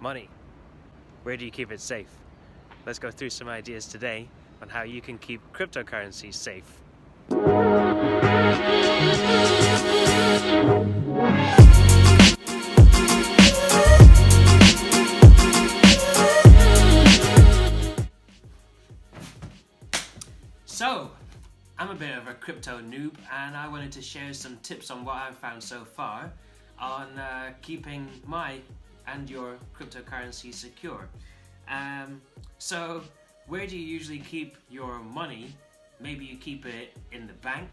money. Where do you keep it safe? Let's go through some ideas today on how you can keep cryptocurrencies safe. So, I'm a bit of a crypto noob and I wanted to share some tips on what I've found so far on keeping my and your cryptocurrency secure. So, where do you usually keep your money? Maybe you keep it in the bank,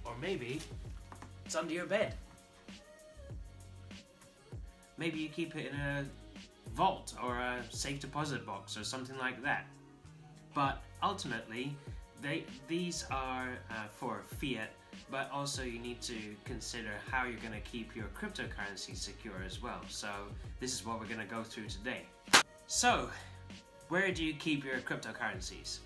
or maybe it's under your bed. Maybe you keep it in a vault or a safe deposit box or something like that. But ultimately, these are for fiat, but also you need to consider how you're going to keep your cryptocurrency secure as well. So this is what we're going to go through today. So, where do you keep your cryptocurrencies?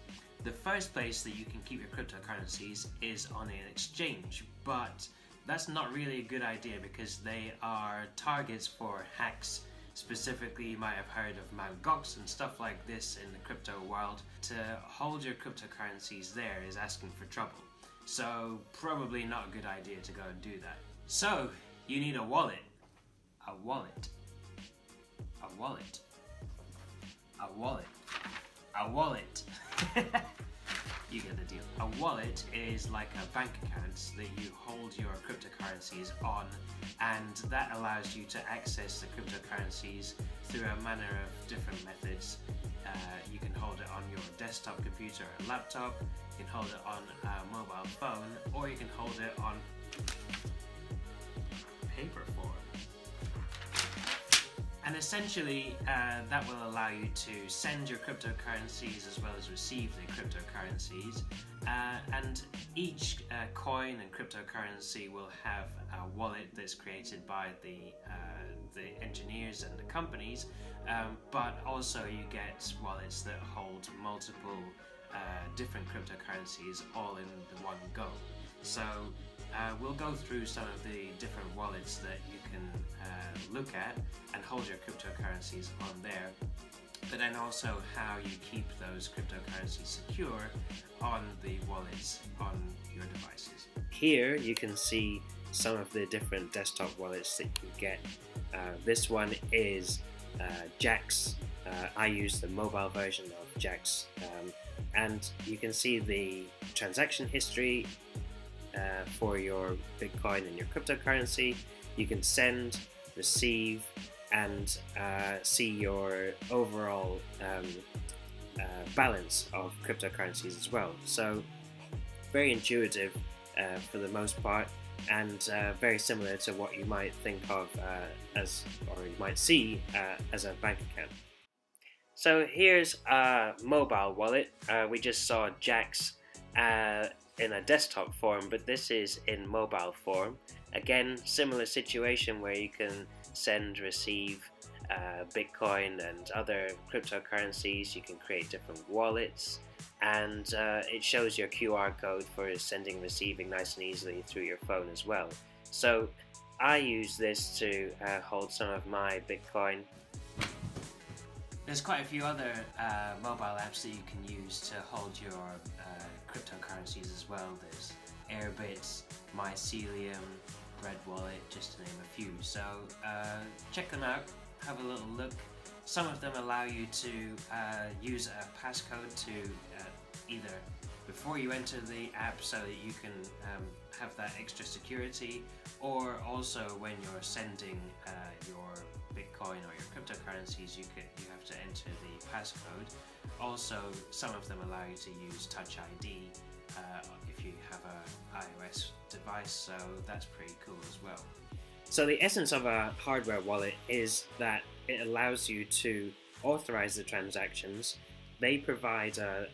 The first place that you can keep your cryptocurrencies is on an exchange, but that's not really a good idea because they are targets for hacks. Specifically, you might have heard of JAXX and stuff like this in the crypto world. To hold your cryptocurrencies there is asking for trouble. So probably not a good idea to go and do that. So you need a wallet. A wallet. A wallet. A wallet. A wallet. You get the deal. A wallet is like a bank account that you hold your cryptocurrencies on, and that allows you to access the cryptocurrencies through a manner of different methods. You can hold it on your desktop computer or laptop, you can hold it on a mobile phone, or you can hold it on paper form. And essentially, that will allow you to send your cryptocurrencies as well as receive the cryptocurrencies. And each coin and cryptocurrency will have a wallet that's created by the engineers and the companies, but also you get wallets that hold multiple different cryptocurrencies all in the one go. So we'll go through some of the different wallets that you can look at and hold your cryptocurrencies on there, but then also how you keep those cryptocurrencies secure on the wallets on your devices. Here you can see some of the different desktop wallets that you get. This one is JAXX. I use the mobile version of JAXX, and you can see the transaction history for your Bitcoin and your cryptocurrency. You can send, receive, and see your overall balance of cryptocurrencies as well. So very intuitive for the most part, and very similar to what you might think of or you might see as a bank account. So here's a mobile wallet. We just saw JAXX in a desktop form, but this is in mobile form. Again, similar situation where you can send, receive Bitcoin and other cryptocurrencies. You can create different wallets, and it shows your QR code for sending, receiving nice and easily through your phone as well. So I use this to hold some of my Bitcoin. There's quite a few other mobile apps that you can use to hold your cryptocurrencies as well. There's Airbits, Mycelium, Red Wallet, just to name a few. So check them out, have a little look. Some of them allow you to use a passcode to either before you enter the app so that you can have that extra security, or also when you're sending your Bitcoin or your cryptocurrencies, you have to enter the passcode. Also, some of them allow you to use Touch ID if you have an iOS device, so that's pretty cool as well. So the essence of a hardware wallet is that it allows you to authorize the transactions. They provide a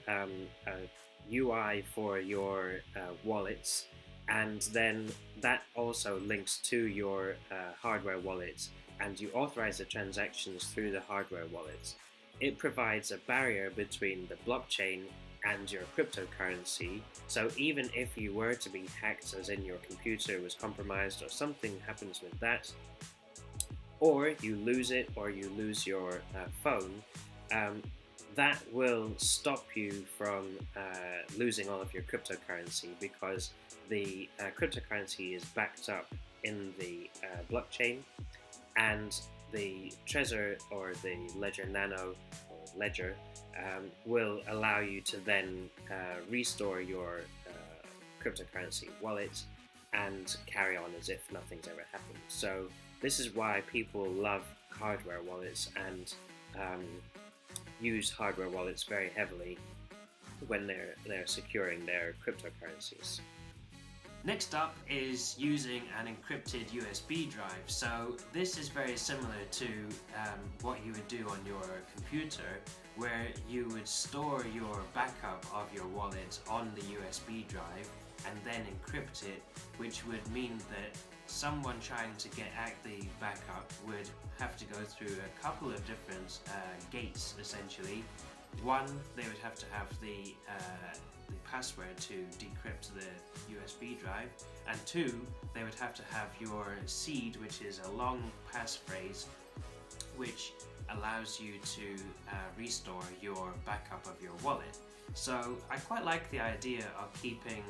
UI for your wallets, and then that also links to your hardware wallets, and you authorize the transactions through the hardware wallets. It provides a barrier between the blockchain and your cryptocurrency, so even if you were to be hacked, as in your computer was compromised or something happens with that, or you lose it, or you lose your phone, that will stop you from losing all of your cryptocurrency, because the cryptocurrency is backed up in the blockchain, and the Trezor or the Ledger Nano or Ledger will allow you to then restore your cryptocurrency wallet and carry on as if nothing's ever happened. So this is why people love hardware wallets and use hardware wallets very heavily when they're securing their cryptocurrencies. Next up is using an encrypted USB drive. So this is very similar to what you would do on your computer, where you would store your backup of your wallet on the USB drive and then encrypt it, which would mean that someone trying to get at the backup would have to go through a couple of different gates, essentially. One, they would have to have the password to decrypt the USB drive, and two, they would have to have your seed, which is a long passphrase which allows you to restore your backup of your wallet. So I quite like the idea of keeping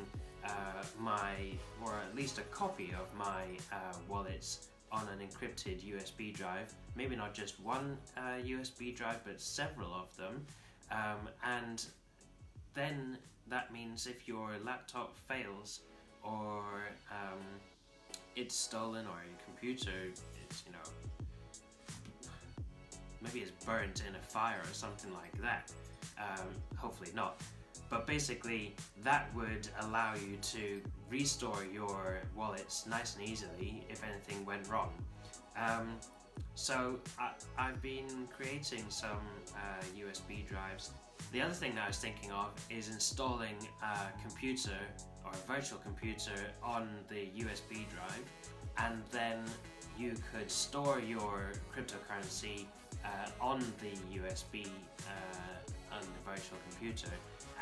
or at least a copy of my wallets on an encrypted USB drive, maybe not just one USB drive but several of them, and then that means if your laptop fails, or it's stolen, or your computer is, maybe it's burnt in a fire or something like that, hopefully not, but basically that would allow you to restore your wallets nice and easily if anything went wrong. So I've been creating some USB drives. The other thing that I was thinking of is installing a computer or a virtual computer on the USB drive, and then you could store your cryptocurrency on the USB on the virtual computer,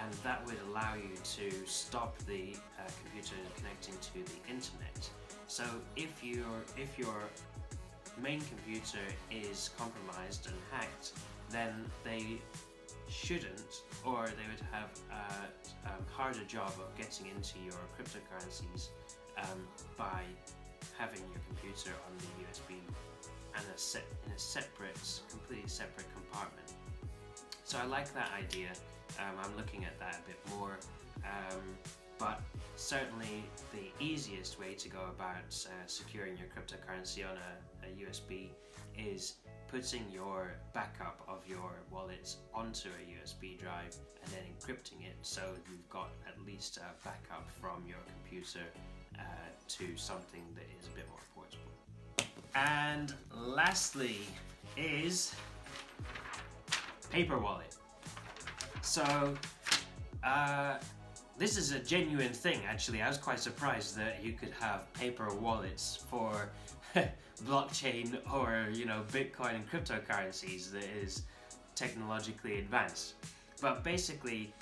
and that would allow you to stop the computer connecting to the internet. So if your main computer is compromised and hacked, then they shouldn't, or they would have a harder job of getting into your cryptocurrencies by having your computer on the USB and in a separate, completely separate compartment. So I like that idea. I'm looking at that a bit more, but certainly the easiest way to go about securing your cryptocurrency on a USB is putting your backup of your wallet onto a USB drive and then encrypting it, so you've got at least a backup from your computer to something that is a bit more portable. And lastly is paper wallet. So this is a genuine thing, actually. I was quite surprised that you could have paper wallets for blockchain or Bitcoin and cryptocurrencies that is technologically advanced. But basically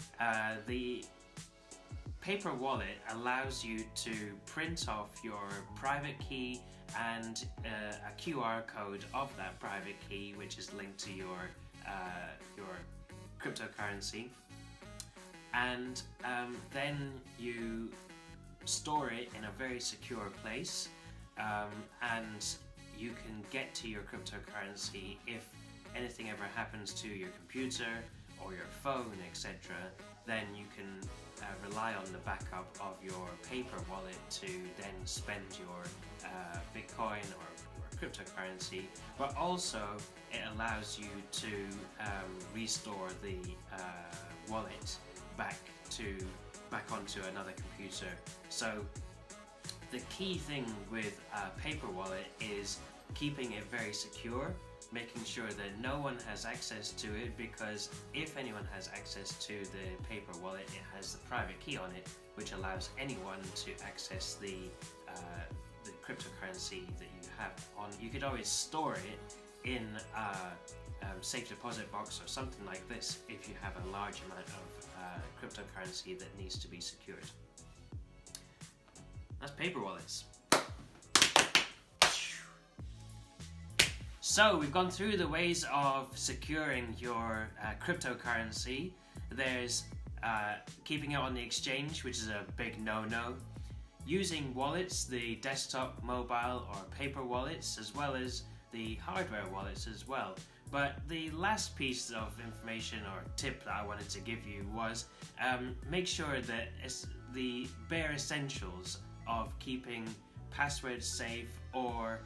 the paper wallet allows you to print off your private key and a QR code of that private key, which is linked to your cryptocurrency, and then you store it in a very secure place, and you can get to your cryptocurrency if anything ever happens to your computer or your phone, etc. Then you can rely on the backup of your paper wallet to then spend your Bitcoin or cryptocurrency, but also it allows you to restore the wallet back onto another computer. So the key thing with a paper wallet is keeping it very secure, making sure that no one has access to it, because if anyone has access to the paper wallet, it has the private key on it, which allows anyone to access the cryptocurrency that you have on. You could always store it in a safe deposit box or something like this if you have a large amount of cryptocurrency that needs to be secured. That's paper wallets. So we've gone through the ways of securing your cryptocurrency. There's keeping it on the exchange, which is a big no-no. Using wallets, the desktop, mobile or paper wallets, as well as the hardware wallets as well. But the last piece of information or tip that I wanted to give you was make sure that it's the bare essentials of keeping passwords safe or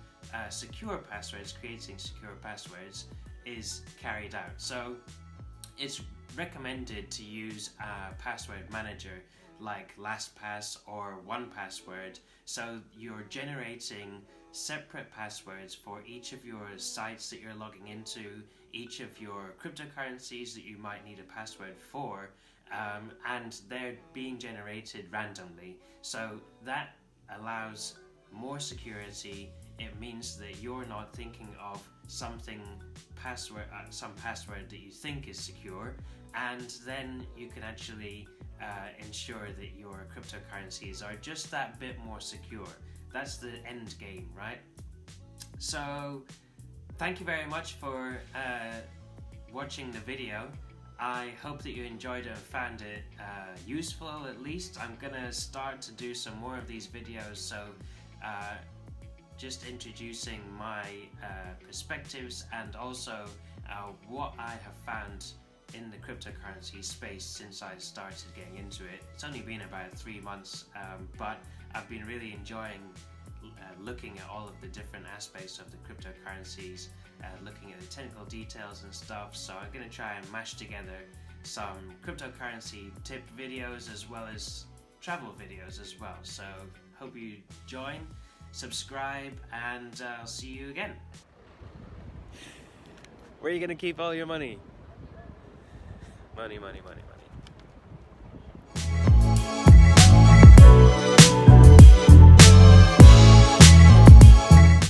secure passwords, creating secure passwords, is carried out. So it's recommended to use a password manager like LastPass or 1Password, so you're generating separate passwords for each of your sites that you're logging into, each of your cryptocurrencies that you might need a password for, and they're being generated randomly. So that allows more security. It means that you're not thinking of some password that you think is secure, and then you can actually ensure that your cryptocurrencies are just that bit more secure. That's the end game, right? So thank you very much for watching the video. I hope that you enjoyed it and found it useful. At least I'm gonna start to do some more of these videos, so just introducing my perspectives and also what I have found in the cryptocurrency space since I started getting into it. It's only been about 3 months, but I've been really enjoying looking at all of the different aspects of the cryptocurrencies, looking at the technical details and stuff. So I'm going to try and mash together some cryptocurrency tip videos as well as travel videos as well. So hope you join, subscribe, and I'll see you again. Where are you going to keep all your money? Money, money, money, money.